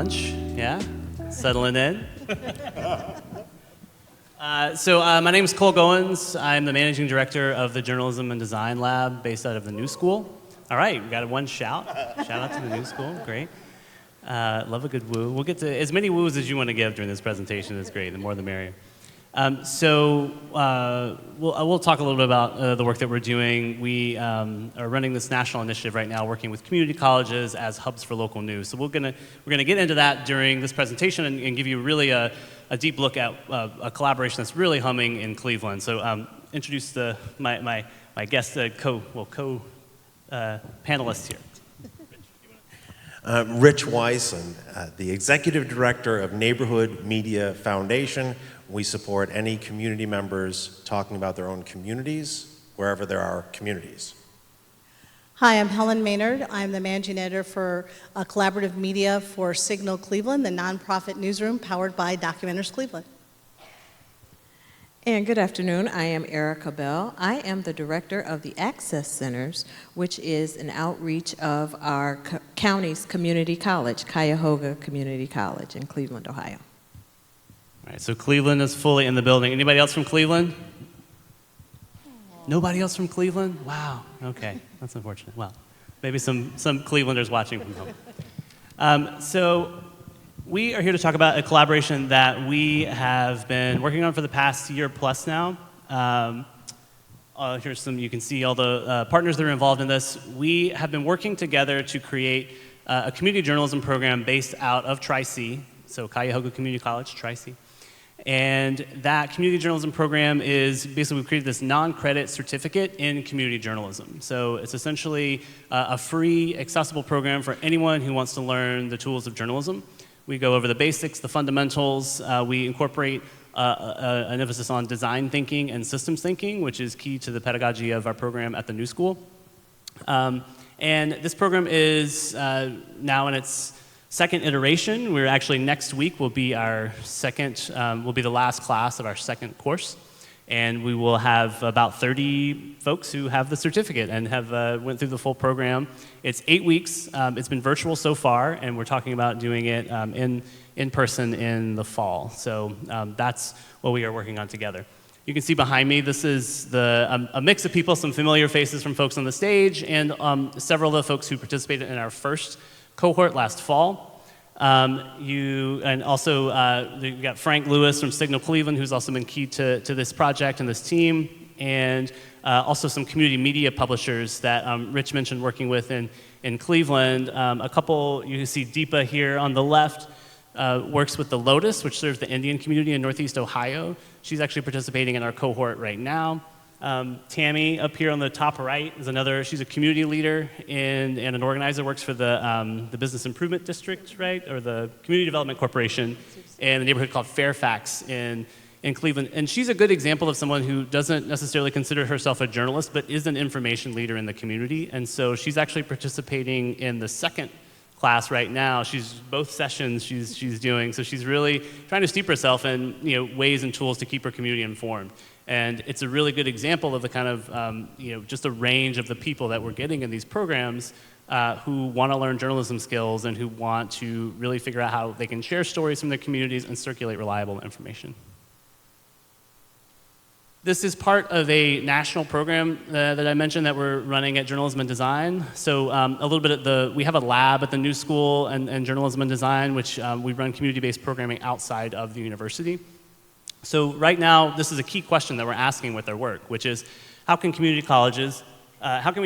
lunch, yeah? Settling in. My name is Cole Goins. I'm the managing director of the Journalism and Design Lab based out of the New School. All right, we got one shout. Shout out to the New School, great. Love a good woo. We'll get to as many woos as you want to give during this presentation. It's great, the more the merrier. We'll talk a little bit about the work that we're doing. We are running this national initiative right now, working with community colleges as hubs for local news. So we're gonna get into that during this presentation and give you really a deep look at a collaboration that's really humming in Cleveland. So introduce my guest panelists here. Rich Wyson, the Executive Director of Neighborhood Media Foundation. We support any community members talking about their own communities, wherever there are communities. Hi, I'm Helen Maynard. I'm the Managing Editor for Collaborative Media for Signal Cleveland, the nonprofit newsroom powered by Documenters Cleveland. And good afternoon, I am Erika Bell. I am the director of the Access Centers, which is an outreach of our county's community college, Cuyahoga Community College in Cleveland, Ohio. All right, so Cleveland is fully in the building. Anybody else from Cleveland? Nobody else from Cleveland? Wow, okay, that's unfortunate. Well, maybe some Clevelanders watching from home. We are here to talk about a collaboration that we have been working on for the past year plus now. Here's some, you can see all the partners that are involved in this. We have been working together to create a community journalism program based out of Tri-C, so Cuyahoga Community College, Tri-C. And that community journalism program is basically, we've created this non-credit certificate in community journalism. So it's essentially a free, accessible program for anyone who wants to learn the tools of journalism. We go over the basics, the fundamentals. We incorporate an emphasis on design thinking and systems thinking, which is key to the pedagogy of our program at the New School. And this program is now in its second iteration. We're actually, next week will be our second, will be the last class of our second course. And we will have about 30 folks who have the certificate and have went through the full program. It's 8 weeks. It's been virtual so far, and we're talking about doing it in person in the fall. So that's what we are working on together. You can see behind me, this is a mix of people, some familiar faces from folks on the stage, and several of the folks who participated in our first cohort last fall. And also you got Frank Lewis from Signal Cleveland, who's also been key to this project and this team, and also some community media publishers that Rich mentioned working with in Cleveland. A couple, you can see Deepa here on the left, works with the Lotus, which serves the Indian community in Northeast Ohio. She's actually participating in our cohort right now. Tammy up here on the top right is she's a community leader and an organizer, works for the Business Improvement District, right? Or the Community Development Corporation in a neighborhood called Fairfax in Cleveland. And she's a good example of someone who doesn't necessarily consider herself a journalist, but is an information leader in the community. And so she's actually participating in the second class right now. She's both sessions she's doing. So she's really trying to steep herself in ways and tools to keep her community informed. And it's a really good example of the kind of, just a range of the people that we're getting in these programs who want to learn journalism skills and who want to really figure out how they can share stories from their communities and circulate reliable information. This is part of a national program that I mentioned that we're running at Journalism and Design. So a little bit we have a lab at the New School and Journalism and Design, which we run community-based programming outside of the university. So right now, this is a key question that we're asking with our work, which is how can we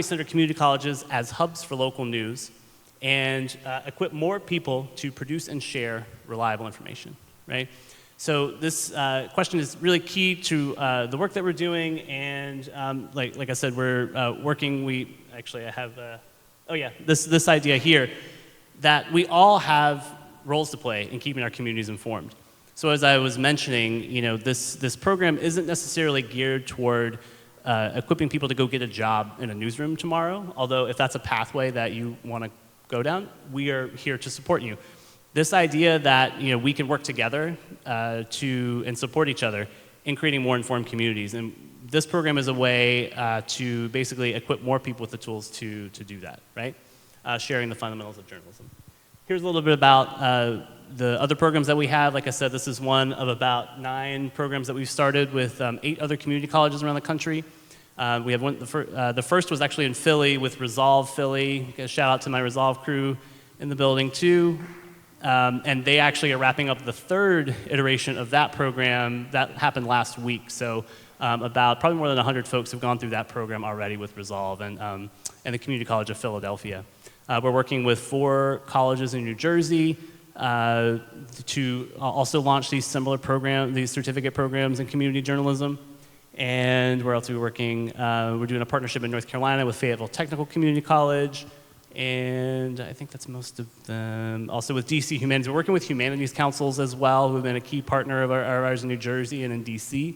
center community colleges as hubs for local news and equip more people to produce and share reliable information, right? So this question is really key to the work that we're doing, and like I said, we're working, I have, this idea here, that we all have roles to play in keeping our communities informed. So as I was mentioning, this program isn't necessarily geared toward equipping people to go get a job in a newsroom tomorrow, although if that's a pathway that you want to go down, we are here to support you. This idea that we can work together and support each other in creating more informed communities, and this program is a way to basically equip more people with the tools to do that, right? Sharing the fundamentals of journalism. Here's a little bit about the other programs that we have. Like I said, this is one of about 9 programs that we've started with 8 other community colleges around the country. We have one, the first was actually in Philly with Resolve Philly. A shout out to my Resolve crew in the building too. And they actually are wrapping up the 3rd iteration of that program. That happened last week. So about probably more than 100 folks have gone through that program already with Resolve and the Community College of Philadelphia. We're working with 4 colleges in New Jersey to also launch these similar programs, these certificate programs in community journalism. And where else are we working? We're doing a partnership in North Carolina with Fayetteville Technical Community College. And I think that's most of them. Also with DC Humanities. We're working with Humanities Councils as well, who've been a key partner of ours in New Jersey and in DC.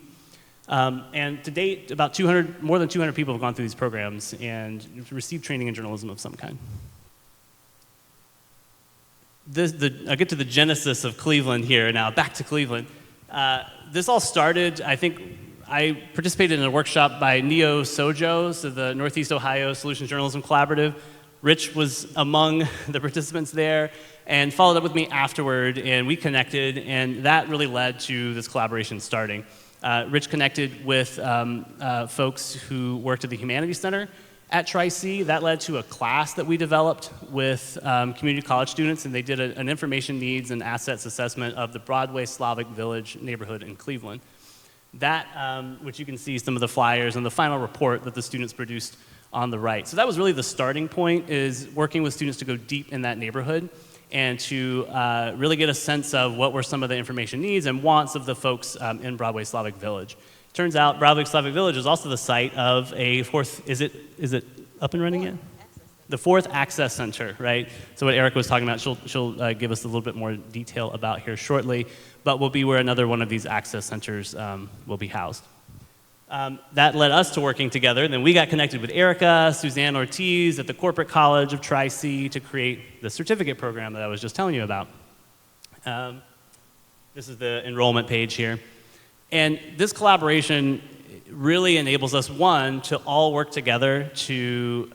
And to date, about more than 200 people have gone through these programs and received training in journalism of some kind. I'll get to the genesis of Cleveland here now, back to Cleveland. This all started, I think, I participated in a workshop by Neo Sojo, so the Northeast Ohio Solutions Journalism Collaborative. Rich was among the participants there and followed up with me afterward, and we connected, and that really led to this collaboration starting. Rich connected with folks who worked at the Humanities Center at Tri-C. That led to a class that we developed with community college students, and they did an information needs and assets assessment of the Broadway Slavic Village neighborhood in Cleveland. That, which you can see some of the flyers and the final report that the students produced on the right. So that was really the starting point, is working with students to go deep in that neighborhood and to really get a sense of what were some of the information needs and wants of the folks in Broadway Slavic Village. Turns out Broadway Slavic Village is also the site of a 4th, is it up and running yet? The 4th Access Center, right? So what Erika was talking about, she'll give us a little bit more detail about here shortly, but will be where another one of these access centers will be housed. That led us to working together. Then we got connected with Erika, Suzanne Ortiz at the Corporate College of Tri-C to create the certificate program that I was just telling you about. This is the enrollment page here. And this collaboration really enables us, one, to all work together to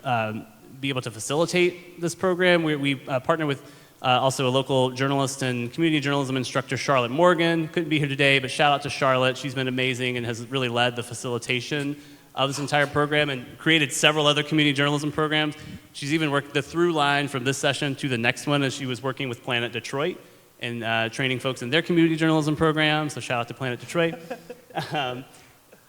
be able to facilitate this program. We partner with also a local journalist and community journalism instructor, Charlotte Morgan. Couldn't be here today, but shout out to Charlotte. She's been amazing and has really led the facilitation of this entire program and created several other community journalism programs. She's even worked the through line from this session to the next one as she was working with Planet Detroit and training folks in their community journalism program, so shout out to Planet Detroit.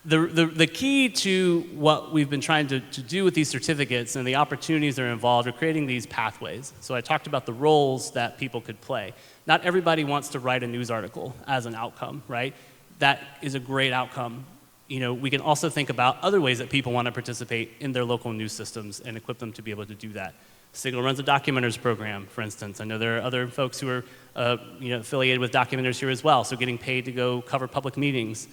The key to what we've been trying to do with these certificates and the opportunities that are involved are creating these pathways. So I talked about the roles that people could play. Not everybody wants to write a news article as an outcome, right? That is a great outcome. You know, we can also think about other ways that people want to participate in their local news systems and equip them to be able to do that. Signal runs a documenters program, for instance. I know there are other folks who are affiliated with documenters here as well, so getting paid to go cover public meetings.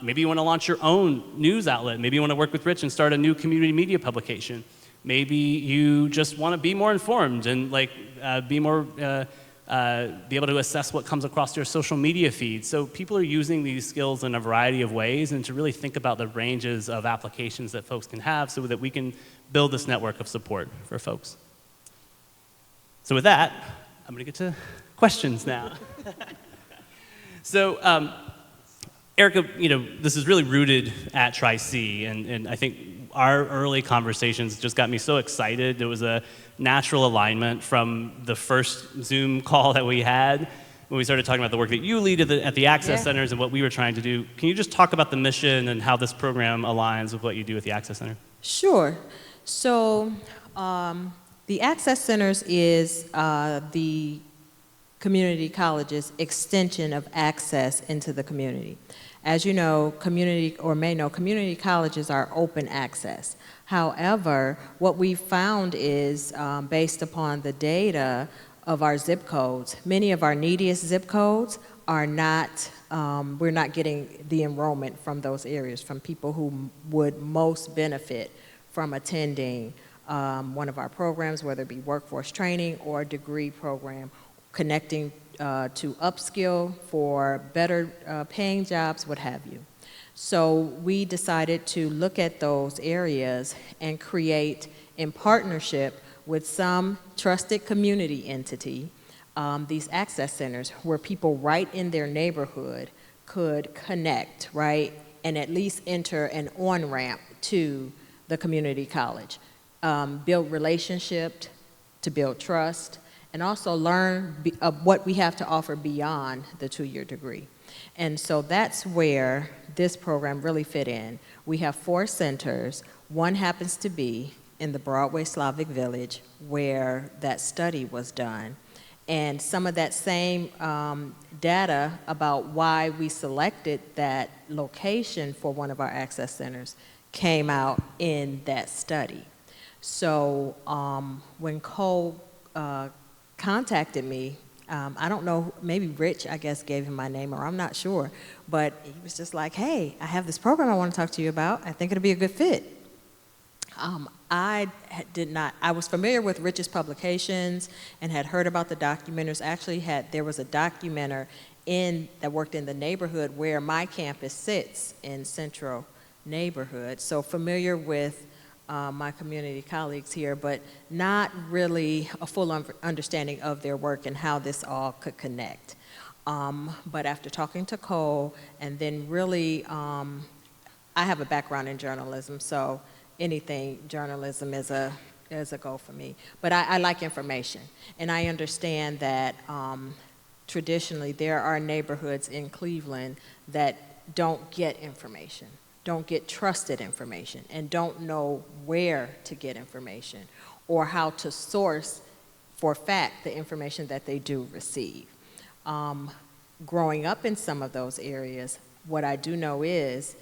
Maybe you want to launch your own news outlet. Maybe you want to work with Rich and start a new community media publication. Maybe you just want to be more informed and be able to assess what comes across your social media feed. So people are using these skills in a variety of ways, and to really think about the ranges of applications that folks can have so that we can build this network of support for folks. So with that, I'm going to get to questions now. So, Erika, this is really rooted at Tri-C, and I think our early conversations just got me so excited. There was a natural alignment from the first Zoom call that we had when we started talking about the work that you lead at the Access Centers and what we were trying to do. Can you just talk about the mission and how this program aligns with what you do at the Access Center? Sure. So the Access Centers is the community college's extension of access into the community. As you know, community colleges are open access. However, what we found is, based upon the data of our zip codes, many of our neediest zip codes are not, we're not getting the enrollment from those areas, from people who would most benefit from attending one of our programs, whether it be workforce training or a degree program, connecting to upskill for better paying jobs, what have you. So we decided to look at those areas and create, in partnership with some trusted community entity, these access centers where people right in their neighborhood could connect, right, and at least enter an on-ramp to the community college, build relationships, to build trust, and also learn what we have to offer beyond the two-year degree. And so that's where this program really fit in. We have 4 centers. One happens to be in the Broadway Slavic Village where that study was done. And some of that same data about why we selected that location for one of our access centers came out in that study. So when Cole contacted me, I don't know, maybe Rich, I guess, gave him my name, or I'm not sure, but he was just like, hey, I have this program I want to talk to you about. I think it'll be a good fit. I was familiar with Rich's publications and had heard about the documenters. Actually, there was a documenter that worked in the neighborhood where my campus sits in Central neighborhood. So familiar with my community colleagues here, but not really a full understanding of their work and how this all could connect. But after talking to Cole, and then really, I have a background in journalism, so anything journalism is a goal for me. But I like information, and I understand that traditionally there are neighborhoods in Cleveland that don't get information, don't get trusted information, and don't know where to get information or how to source for fact the information that they do receive. Growing up in some of those areas, what I do know is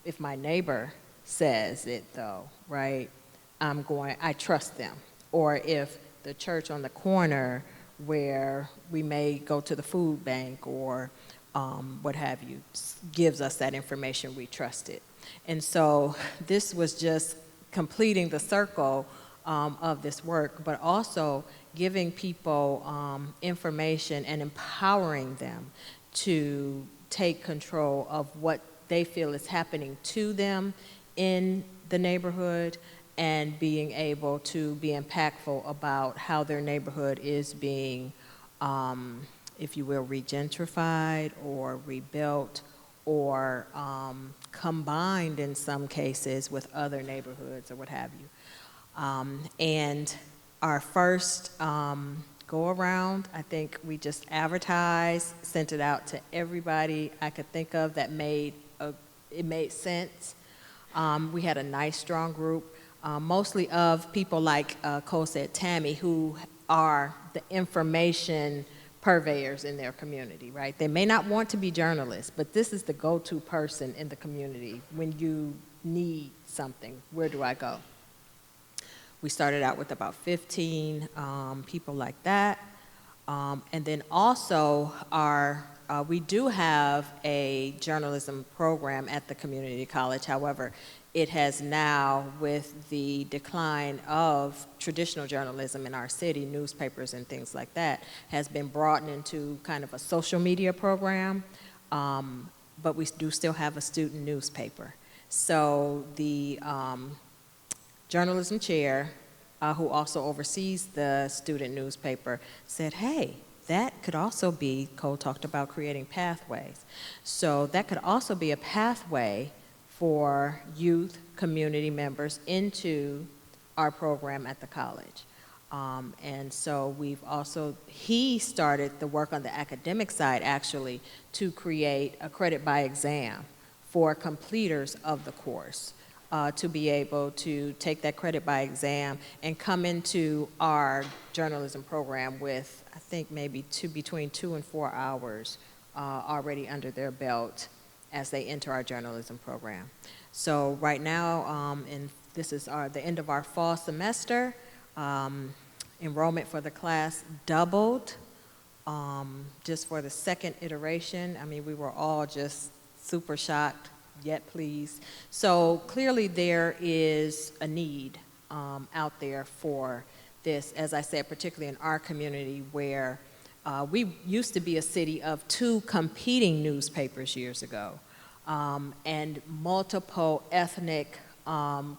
if my neighbor says it though, right, I trust them. Or if the church on the corner where we may go to the food bank or what have you, gives us that information, we trust it. And so this was just completing the circle of this work, but also giving people information and empowering them to take control of what they feel is happening to them in the neighborhood and being able to be impactful about how their neighborhood is being, if you will, regentrified or rebuilt or combined in some cases with other neighborhoods or what have you. And our first go around, I think we just advertised, sent it out to everybody I could think of that it made sense. We had a nice, strong group, mostly of people like Cole said, Tammy, who are the information purveyors in their community, right? They may not want to be journalists, but this is the go-to person in the community. When you need something, where do I go? We started out with about 15 people like that. And then also we do have a journalism program at the community college. However, it has now, with the decline of traditional journalism in our city, newspapers and things like that, has been broadened into kind of a social media program, but we do still have a student newspaper. So the journalism chair, who also oversees the student newspaper, said, hey, that could also be, Cole talked about creating pathways. So that could also be a pathway for youth community members into our program at the college. And so he started the work on the academic side actually to create a credit by exam for completers of the course, to be able to take that credit by exam and come into our journalism program with, I think, maybe between 2 and 4 hours already under their belt as they enter our journalism program. So right now, this is the end of our fall semester. Enrollment for the class doubled just for the second iteration. I mean, we were all just super shocked, yet pleased. So clearly there is a need out there for this, as I said, particularly in our community where we used to be a city of 2 competing newspapers years ago, and multiple ethnic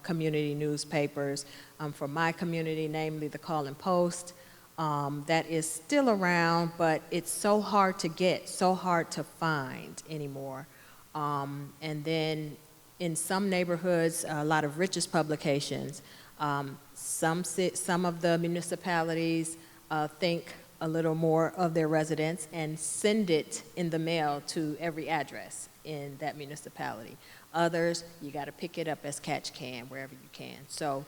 community newspapers. For my community, namely the Call and Post, that is still around, but it's so hard to get, so hard to find anymore. And then in some neighborhoods, a lot of Rich's publications, some of the municipalities think a little more of their residents and send it in the mail to every address in that municipality. Others, you got to pick it up as catch can wherever you can. So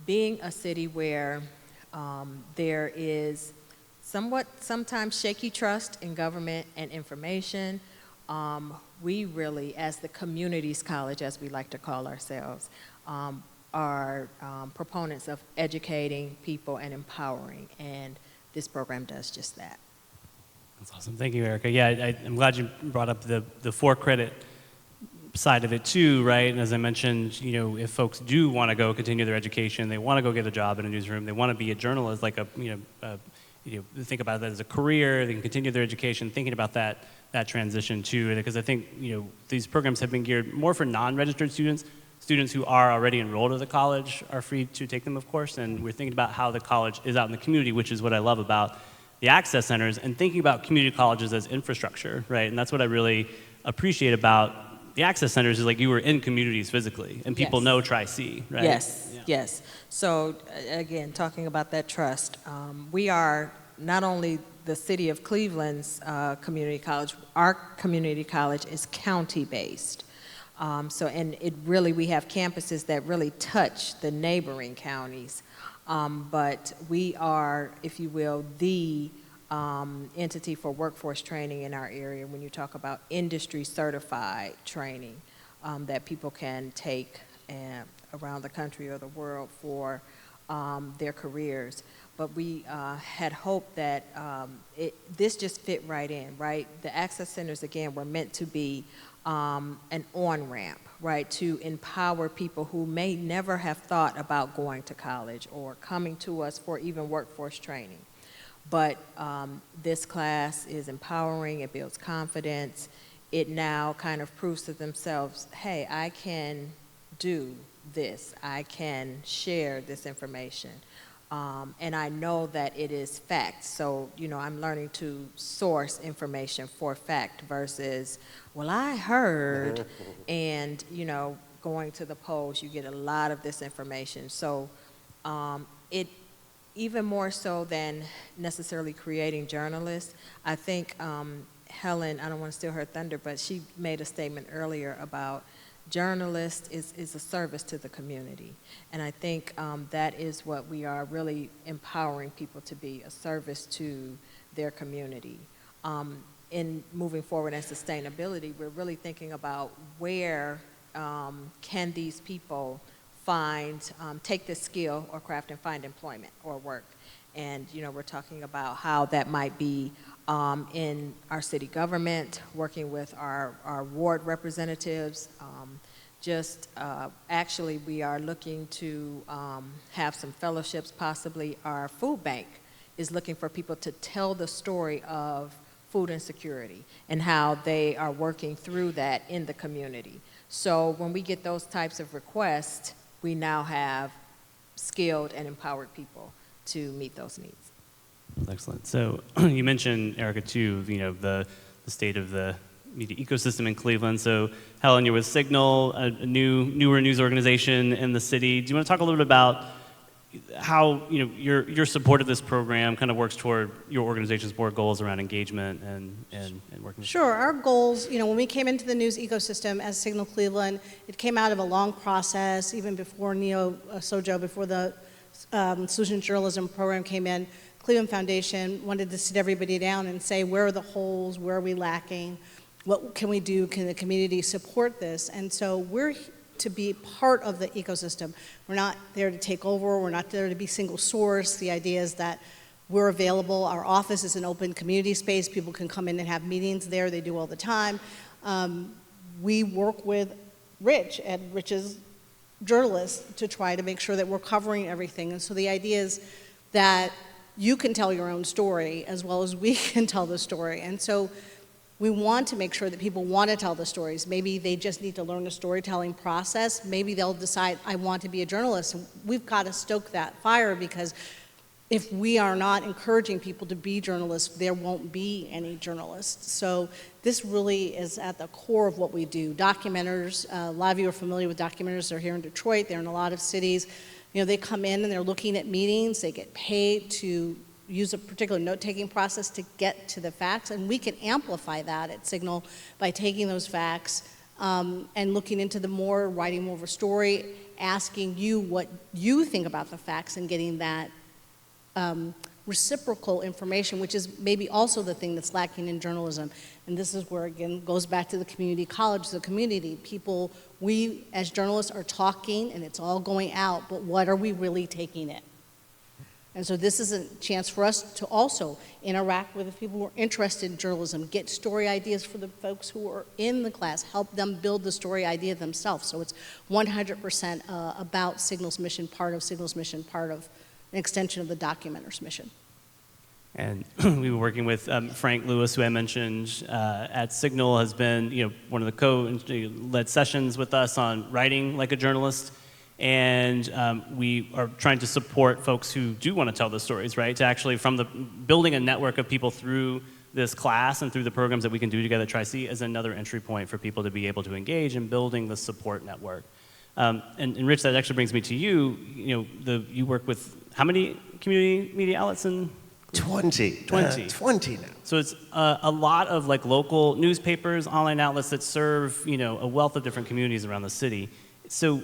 being a city where there is sometimes shaky trust in government and information, we really, as the communities college, as we like to call ourselves, are proponents of educating people and empowering, and this program does just that. That's awesome. Thank you, Erika. Yeah, I'm glad you brought up the for-credit side of it too, right? And as I mentioned, you know, if folks do want to go continue their education, they want to go get a job in a newsroom, they want to be a journalist, like think about that as a career, they can continue their education, thinking about that transition too, because I think, you know, these programs have been geared more for non-registered students. Students who are already enrolled at the college are free to take them, of course, and we're thinking about how the college is out in the community, which is what I love about the access centers, and thinking about community colleges as infrastructure, right? And that's what I really appreciate about the access centers, is like you were in communities physically, and people Yes. know Tri-C, right? Yes, Yeah. yes. So again, talking about that trust, we are not only the city of Cleveland's community college, our community college is county-based. And it really, we have campuses that really touch the neighboring counties. But we are, if you will, the entity for workforce training in our area when you talk about industry certified training that people can take around the country or the world for their careers. But we had hoped that this just fit right in, right? The access centers, again, were meant to be an on-ramp, right, to empower people who may never have thought about going to college or coming to us for even workforce training. But this class is empowering, it builds confidence, it now kind of proves to themselves, hey, I can do this, I can share this information. And I know that it is fact. So, you know, I'm learning to source information for fact versus, well, I heard, and, you know, going to the polls, you get a lot of this information. So it, even more so than necessarily creating journalists, I think Helen, I don't want to steal her thunder, but she made a statement earlier about journalist is a service to the community. And I think that is what we are really empowering people to be, a service to their community. In moving forward in sustainability, we're really thinking about where can these people find, take this skill or craft and find employment or work. And, you know, we're talking about how that might be in our city government, working with our ward representatives. Actually, we are looking to have some fellowships, possibly. Our food bank is looking for people to tell the story of food insecurity and how they are working through that in the community. So when we get those types of requests, we now have skilled and empowered people to meet those needs. Excellent. So you mentioned, Erika, too, you know, the state of the media ecosystem in Cleveland. So Helen, you're with Signal, a newer news organization in the city. Do you want to talk a little bit about how, you know, your support of this program kind of works toward your organization's board goals around engagement and working? Sure. Our goals, you know, when we came into the news ecosystem as Signal Cleveland, it came out of a long process, even before Sojo, before the Solution Journalism program came in. Cleveland Foundation wanted to sit everybody down and say, where are the holes, where are we lacking, what can we do, can the community support this? And so we're to be part of the ecosystem. We're not there to take over, we're not there to be single source. The idea is that we're available, our office is an open community space, people can come in and have meetings there, they do all the time. We work with Rich and Rich's journalists to try to make sure that we're covering everything. And so the idea is that you can tell your own story as well as we can tell the story. And so we want to make sure that people want to tell the stories. Maybe they just need to learn the storytelling process. Maybe they'll decide, I want to be a journalist. And we've got to stoke that fire because if we are not encouraging people to be journalists, there won't be any journalists. So this really is at the core of what we do. Documenters, a lot of you are familiar with documenters. They're here in Detroit. They're in a lot of cities. You know, they come in and they're looking at meetings. They get paid to use a particular note-taking process to get to the facts, and we can amplify that at Signal by taking those facts and looking into the more, writing more of a story, asking you what you think about the facts and getting that reciprocal information, which is maybe also the thing that's lacking in journalism. And this is where, again, goes back to the community college, the community. People, we as journalists are talking and it's all going out, but what are we really taking in? And so this is a chance for us to also interact with the people who are interested in journalism, get story ideas for the folks who are in the class, help them build the story idea themselves. So it's 100% about Signal's mission, part of Signal's mission, part of an extension of the documenter's mission. And we were working with Frank Lewis, who I mentioned at Signal, has been one of the co-led sessions with us on writing like a journalist. And we are trying to support folks who do want to tell the stories, right? To actually, building a network of people through this class and through the programs that we can do together at Tri-C as another entry point for people to be able to engage in building the support network. And Rich, that actually brings me to you. You work with how many community media outlets in? 20. 20. 20 now. So it's a lot of like local newspapers, online outlets that serve a wealth of different communities around the city. So,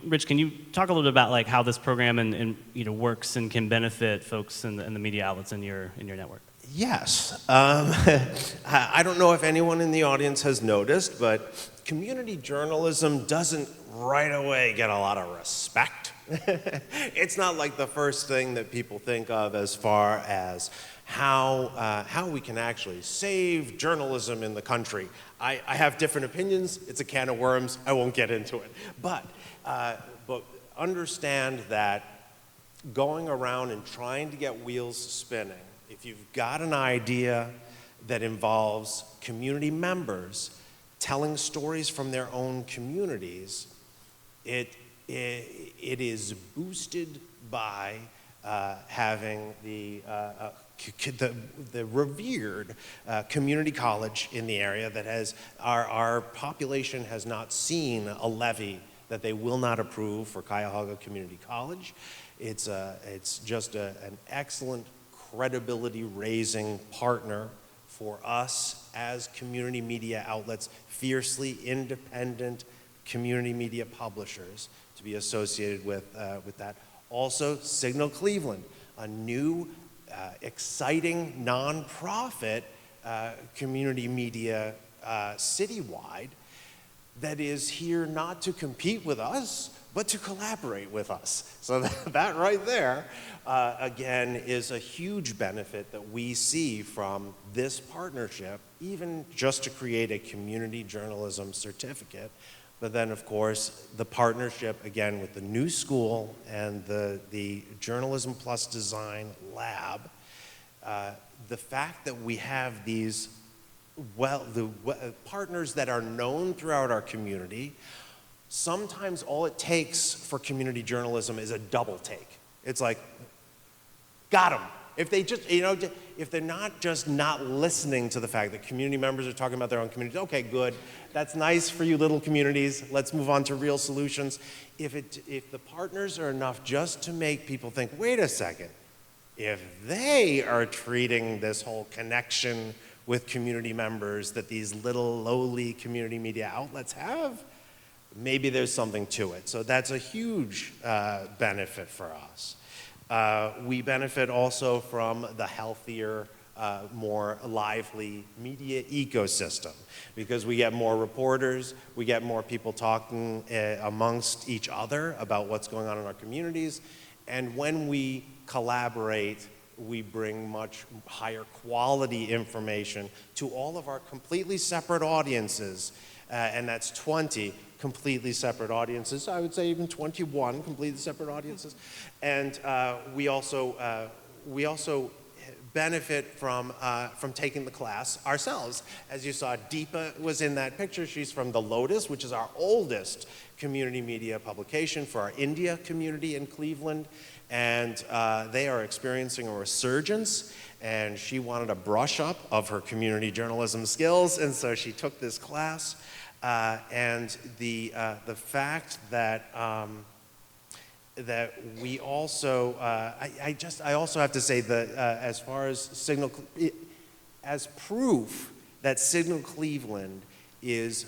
Rich, can you talk a little bit about like how this program and works and can benefit folks in the media outlets in your network? Yes. I don't know if anyone in the audience has noticed, but community journalism doesn't right away get a lot of respect. It's not like the first thing that people think of as far as how we can actually save journalism in the country. I have different opinions. It's a can of worms. I won't get into it. But understand that going around and trying to get wheels spinning, if you've got an idea that involves community members telling stories from their own communities, it is boosted by having the revered community college in the area that has, our population has not seen a levy that they will not approve for Cuyahoga Community College. It's just an excellent credibility-raising partner for us as community media outlets, fiercely independent community media publishers, to be associated with that. Also, Signal Cleveland, a new, exciting nonprofit community media citywide that is here not to compete with us, but to collaborate with us. So that right there, again, is a huge benefit that we see from this partnership, even just to create a community journalism certificate. But then, of course, the partnership, again, with the new school and the Journalism Plus Design Lab, the fact that we have these partners that are known throughout our community, sometimes all it takes for community journalism is a double take. It's like, got them. If they just, if they're not just not listening to the fact that community members are talking about their own communities, okay, good. That's nice for you little communities. Let's move on to real solutions. If the partners are enough just to make people think, wait a second, if they are treating this whole connection with community members that these little lowly community media outlets have, maybe there's something to it. So that's a huge benefit for us. We benefit also from the healthier, more lively media ecosystem because we get more reporters, we get more people talking amongst each other about what's going on in our communities, and when we collaborate, we bring much higher quality information to all of our completely separate audiences, and that's 20 completely separate audiences. I would say even 21 completely separate audiences. And we also benefit from taking the class ourselves. As you saw, Deepa was in that picture. She's from The Lotus, which is our oldest community media publication for our India community in Cleveland. and they are experiencing a resurgence, and she wanted a brush up of her community journalism skills, and so she took this class. And the fact that that we also, I also have to say that as far as as proof that Signal Cleveland is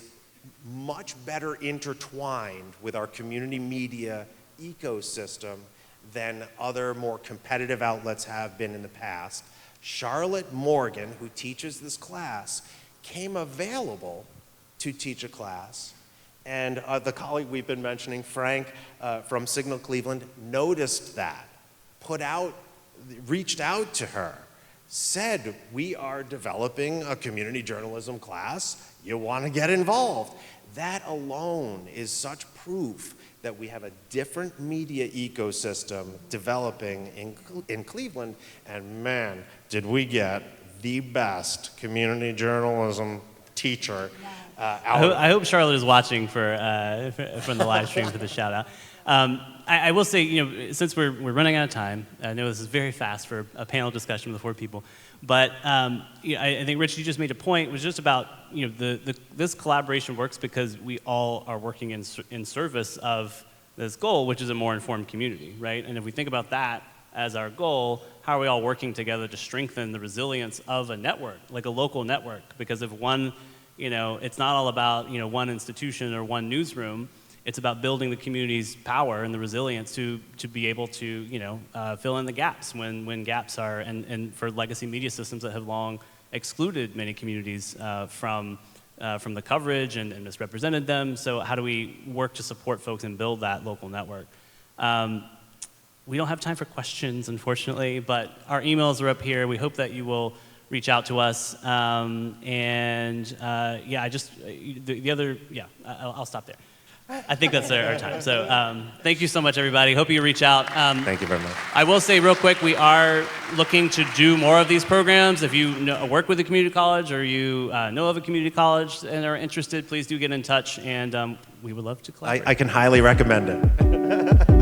much better intertwined with our community media ecosystem than other more competitive outlets have been in the past. Charlotte Morgan, who teaches this class, came available to teach a class, and the colleague we've been mentioning, Frank from Signal Cleveland, noticed that, reached out to her, said, we are developing a community journalism class, you want to get involved. That alone is such proof that we have a different media ecosystem developing in Cleveland, and man, did we get the best community journalism teacher I hope Charlotte is watching from the live stream for the shout out. I will say, since we're running out of time, I know this is very fast for a panel discussion with 4 people, but I think, Rich, you just made a point. It was just about, this collaboration works because we all are working in service of this goal, which is a more informed community, right? And if we think about that as our goal, how are we all working together to strengthen the resilience of a network, like a local network? Because if one, it's not all about, one institution or one newsroom. It's about building the community's power and the resilience to be able to, fill in the gaps when gaps are, and for legacy media systems that have long excluded many communities from the coverage and misrepresented them. So how do we work to support folks and build that local network? We don't have time for questions, unfortunately, but our emails are up here. We hope that you will reach out to us. I'll stop there. I think that's our time. So thank you so much, everybody. Hope you reach out. Thank you very much. I will say real quick, we are looking to do more of these programs. If you work with a community college or you know of a community college and are interested, please do get in touch, and we would love to collaborate. I can highly recommend it.